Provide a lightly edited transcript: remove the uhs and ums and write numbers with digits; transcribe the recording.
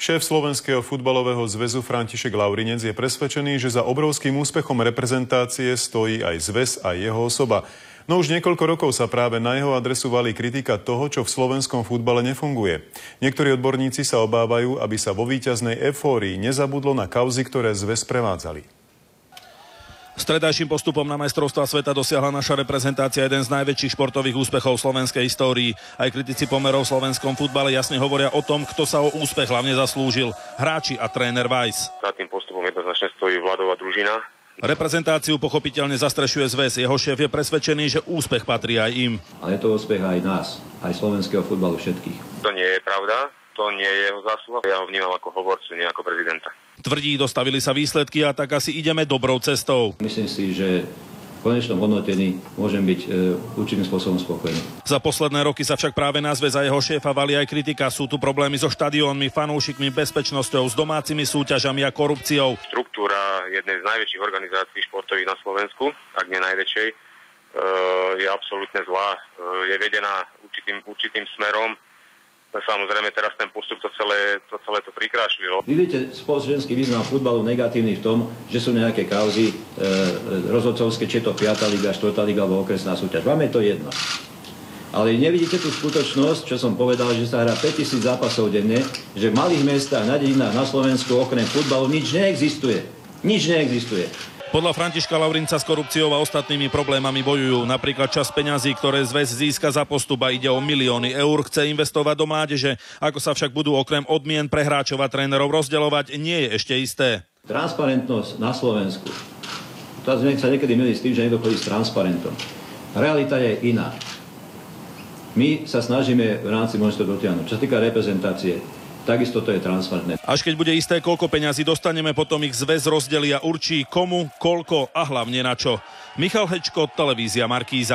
Šéf Slovenského futbalového zväzu František Laurinec je presvedčený, že za obrovským úspechom reprezentácie stojí aj zväz a jeho osoba. No už niekoľko rokov sa práve na jeho adresu valí kritika toho, čo v slovenskom futbale nefunguje. Niektorí odborníci sa obávajú, aby sa vo víťaznej eufórii nezabudlo na kauzy, ktoré zväz prevádzali. Stredajším postupom na majstrovstvá sveta dosiahla naša reprezentácia jeden z najväčších športových úspechov v slovenskej histórii. Aj kritici pomerov v slovenskom futbale jasne hovoria o tom, kto sa o úspech hlavne zaslúžil. Hráči a tréner Weiss. Za tým postupom jednoznačne stojí Vladová družina. Reprezentáciu pochopiteľne zastrešuje zväz. Jeho šéf je presvedčený, že úspech patrí aj im. Ale je to úspech aj nás, aj slovenského futbalu všetkých. To nie je pravda, to nie je jeho zásluha. Ja ho vnímam ako hovorcu, nie ako prezidenta. Tvrdí, dostavili sa výsledky a tak asi ideme dobrou cestou. Myslím si, že v konečnom hodnotení môžem byť určitým spôsobom spokojný. Za posledné roky sa však práve na zväz a jeho šéfa valí aj kritika. Sú tu problémy so štadiónmi, fanúšikmi, bezpečnosťou, s domácimi súťažami a korupciou. Štruktúra jednej z najväčších organizácií športových na Slovensku, ak nie najväčšej, je absolútne zlá. Je vedená určitým smerom. Samozrejme, teraz ten postup to celé to prikrášlilo. Vidíte spoločenský význam futbalu negatívny v tom, že sú nejaké kauzy rozhodcovské, či je to 5. liga, 4. liga alebo okresná súťaž. Vám je to jedno. Ale nevidíte tú skutočnosť, čo som povedal, že sa hrá 5000 zápasov denne, že v malých mestách, na dedinách na Slovensku okrem futbalu nič neexistuje. Nič neexistuje. Podľa Františka Laurinca s korupciou a ostatnými problémami bojujú. Napríklad časť peňazí, ktoré zväz získa za postup, a ide o milióny eur, chce investovať do mládeže. Ako sa však budú okrem odmien pre hráčov a trénerov rozdeľovať, nie je ešte isté. Transparentnosť na Slovensku. To sa niekedy milí s tým, že niekto chodí s transparentom. Realita je iná. My sa snažíme v rámci možnosti dotiahnuť. Čo sa týka reprezentácie, takisto to je transparentné. Až keď bude isté, koľko peňazí dostaneme, potom ich zväz rozdelí a určí komu, koľko a hlavne na čo. Michal Hečko, televízia Markíza.